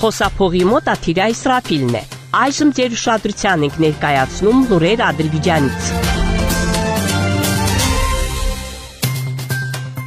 Խոսափողի մոտ Աթիրա Իսրաֆիլն է։ Այժմ ձեր ուշադրության ենք ներկայացնում լուրեր Ադրբեջանից։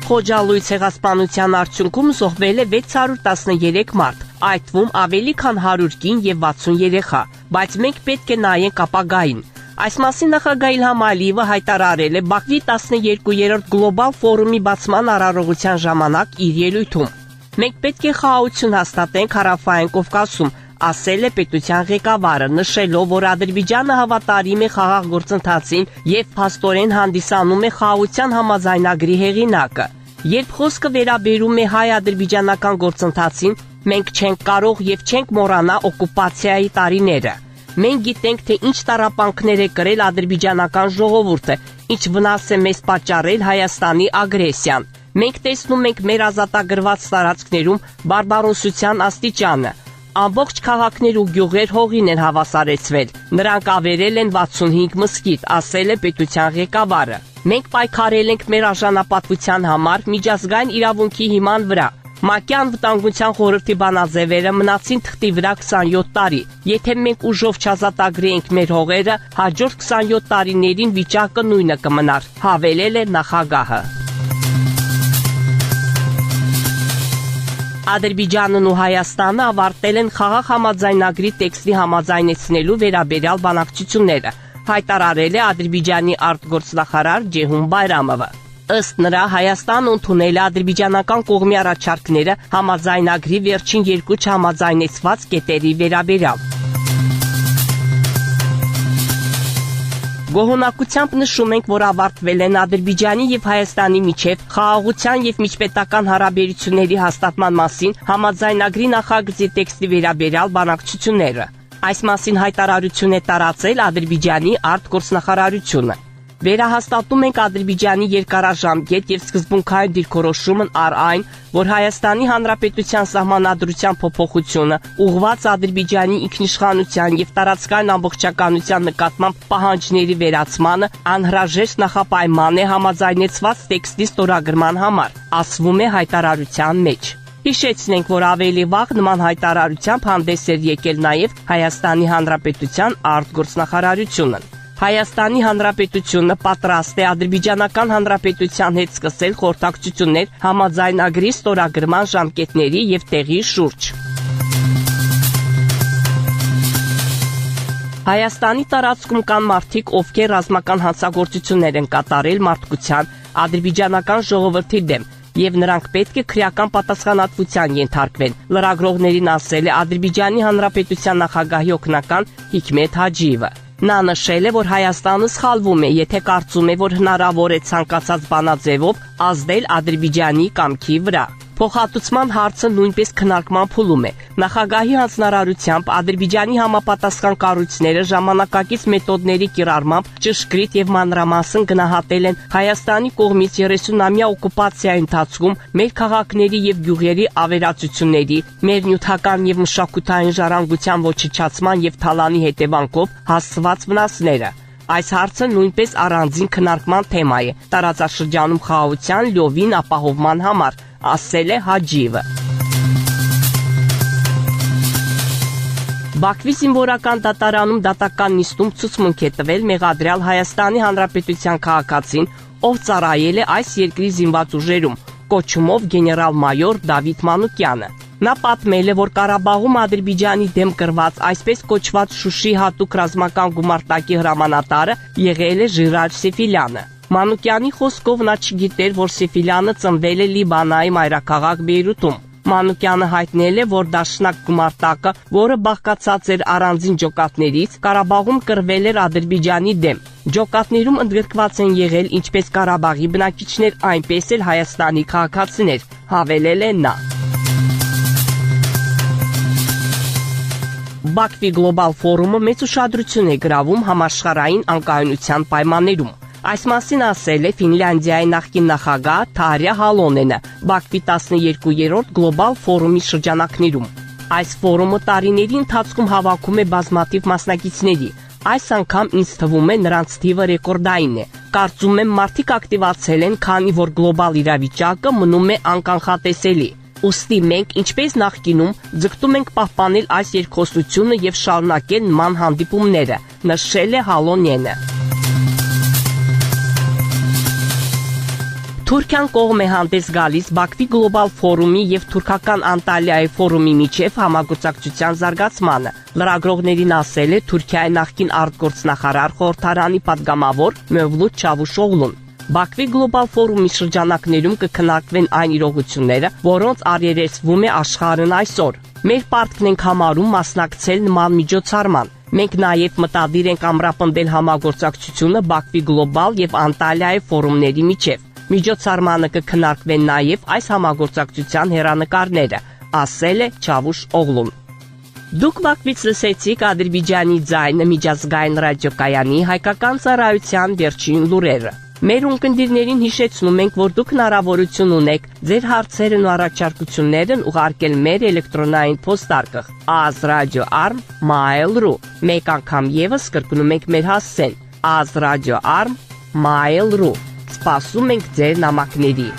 Խոջալույց ցեղասպանության արդյունքում զոհվել է 613 մարդ, այդ թվում ավելի քան 100 կին եւ 60 երեխա, բայց մենք պետք է նայենք ապագային։ Այս մասին նախագահ Իլհամ Ալիևը հայտարարել է Բաքվի 12-րդ գլոբալ ֆորումի բացման արարողության ժամանակ իր ելույթում։ Մենք պետք է խաղաղություն հաստատենք Հարավային Կովկասում, ասել է պետության ղեկավարը, նշելով, որ Ադրբեջանը հավատարիմ է խաղաղ գործընթացին եւ փաստորեն հանդիսանում է խաղաղության համաձայնագրի հեղինակը։ Երբ խոսքը վերաբերում է հայ-ադրբեջանական գործընթացին, մենք չենք կարող եւ չենք մոռանա օկուպացիայի տարիները։ Մենք գիտենք, թե ինչ տառապանքներ է կրել ադրբեջանական ժողովուրդը, ինչ վնաս է մեզ պատճառել Հայաստանի ագրեսիան։ Մենք տեսնում ենք մեր ազատագրված տարածքներում բարբարոսության աստիճանը։ Ամբողջ քաղաքներ ու գյուղեր հողին են հավասարեցվել։ Նրանք ավերել են 65 մզկիթ, ասել է պետության ղեկավարը։ Մենք պայքարել ենք մեր արժանապատվության համար միջազգային իրավունքի հիման վրա։ ՄԱԿ-ի անվտանգության խորհրդի բանաձևերը մնացին թղթի վրա 27 տարի։ Եթե մենք ուժով չազատագրեինք մեր հողերը, հաջորդ 27 տարիներին վիճակը նույնը կմնար, հավելել է նախագահը։ Ադրբեջանն ու Հայաստանը ավարտել են խաղաղ համաձայնագրի տեքստի համաձայնեցնելու վերաբերյալ բանակցությունները, հայտարարել է Ադրբեջանի արտգործնախարար Ջեհուն Բայրամովը։ Ըստ նրա, Հայաստանը ընդունել է ադրբեջանական կողմի առաջարկները համաձայնագրի վերջին երկու չհամաձայնեցված կետերի վերաբերյալ։ Գոհունակությամբ նշում ենք, որ ավարտվել են Ադրբեջանի եւ Հայաստանի միջև խաղաղության եւ միջպետական հարաբերությունների հաստատման մասին համաձայնագրի նախագծի տեքստի վերաբերյալ բանակցությունները։ Այս մասին հայտարարություն է տարածել Ադրբեջանի արտգործնախարարությունը։ Վերահաստատում ենք Ադրբեջանի երկարաժամկետ եւ սկզբունքային դիրքորոշումն առ այն, որ Հայաստանի Հանրապետության սահմանադրության փոփոխությունը ուղղված Ադրբեջանի ինքնիշխանության եւ տարածքային ամբողջականության նկատմամբ պահանջների վերացմանը անհրաժեշտ նախապայման է համաձայնեցված տեքստի ստորագրման համար, ասվում է հայտարարության մեջ։ Հիշեցնենք, որ ավելի վաղ նման հայտարարությամբ հանդես էր եկել նաեւ Հայաստանի Հանրապետության արտգործնախարարությունը։ Հայաստանի Հանրապետությունը պատրաստ է Ադրբեջանական Հանրապետության հետ սկսել խորհրդակցություններ համաձայնագրի ստորագրման ժամկետների եւ տեղի շուրջ։ Հայաստանի տարածքում կան մարդիկ, ովքեր ռազմական հանցագործություններ են կատարել մարդկության, ադրբեջանական ժողովրդի դեմ, եւ նրանք պետք է քրեական պատասխանատվության ենթարկվեն, լրագրողներին ասել է Ադրբեջանի Հանրապետության նախագահի օգնական Հիկմետ Հաջիևը։ Նա նշել է, որ Հայաստանը սխալվում է, եթե կարծում է, որ հնարավոր է ցանկացած բանաձևով ազդել Ադրբեջանի կամքի վրա։ Փոխհատուցման հարցը նույնպես քննարկման փուլում է։ Նախագահի հանձնարարությամբ Ադրբեջանի համապատասխան կառույցները ժամանակակից մեթոդների կիրառմամբ ճշգրիտ եւ մանրամասն գնահատել են Հայաստանի կողմից 30-ամյա օկուպացիայի ընթացքում մեր քաղաքների եւ գյուղերի ավերածությունների, մեր նյութական եւ մշակութային ժառանգության ոչնչացման եւ թալանի հետևանքով հասցված վնասները։ Այս հարցը նույնպես առանձին քննարկման թեմա է տարածաշրջանում խաղաղության լիովին ապահովման համար, ասել է Հաջիևը։ Բաքվի զինվորական դատարանում դատական նիստում ցուցմունք է տվել մեղադրյալ Հայաստանի Հանրապետության քաղաքացին, ով ծառայել է այս երկրի զինված ուժերում, կոչումով գեներալ-մայոր Դավիթ Մանուկյանը։ Նա պատմել է, որ Ղարաբաղում Ադրբեջանի դեմ կրված այսպես կոչված Շուշի հատուկ ռազմական գումարտակի հրամանատարը եղել է Ժիրայր Սեֆիլյանը։ Մանուկյանի խոսքով նա չգիտեր, որ Սեֆիլյանը ծնվել է Լիբանանի մայրաքաղաք Բեյրութում։ Մանուկյանը հայտնել է, որ դաշնակ գումարտակը, որը բաղկացած էր առանձին ջոկատներից, Ղարաբաղում կրվել էր Ադրբեջանի դեմ։ Ջոկատներում ընդգրկված են եղել ինչպես Ղարաբաղի բնակիչներ, այնպես էլ Հայաստանի քաղաքացիներ, հավելել է նա։ Բաքվի գլոբալ ֆորումը մեծ ուշադրություն է գրավում համաշխարհային անկայունության պայմաններում։ Այս մասին ասել է Ֆինլանդիայի նախկին նախագահ Թարյա Հալոնենը Բաքվի 12-րդ գլոբալ ֆորումի շրջանակներում։ Այս ֆորումը տարիների ընթացքում հավաքում է բազմաթիվ մասնակիցների։ Այս անգամ ինձ թվում է նրանց թիվը ռեկորդային է։ Կարծում եմ մարդիկ ակտիվացել են, քանի որ գլոբալ իրավիճակը մնում է անկանխատեսելի։ Ուստի մենք, ինչպես նախկինում, ձգտում ենք պահպանել այս երկխոսությունը եւ շարունակել նման հանդիպումները, նշել է Հալոնյանը։ Թուրքիան կողմ է հանդես գալիս Բաքվի գլոբալ ֆորումի եւ թուրքական Անտալիայի ֆորումի միջև համագործակցության զարգացմանը։ Լրագրողներին ասել է Թուրքիայի նախկին արտգործնախարար խորհրդարանի падգամավոր Մևլութ Չավուշօղլուն։ Բաքվի գլոբալ ֆորումի շրջանակներում կքննարկվեն այն իրողությունները, որոնց առերեսվում է աշխարհն այսօր։ Մեր պարտքն ենք համարում մասնակցել նման միջոցառման։ Մենք նաև մտադիր ենք ամրապնդել համագործակցությունը Բաքվի գլոբալ եւ Անտալիայի ֆորումների միջև։ Միջոցառմանը կքննարկվեն նաև այս համագործակցության հեռանկարները, ասել է Չավուշօղլուն։ Դուք Բաքվից լսեցիք Ադրբեջանի ձայնը միջազգային ռադիոկայանի հայկական ծառայության վերջին լուրերը։ Մեր ունկնդիրներին հիշեցնում ենք, որ դուք հնարավորություն ունեք ձեր հարցերն ու առաջարկություններն ուղարկել մեր էլեկտրոնային փոստարկղ azradio@mail.ru։ Մեկ անգամ եւս կրկնում ենք մեր հասցեն azradio@mail.ru։ Սպասում ենք ձեր նամակների։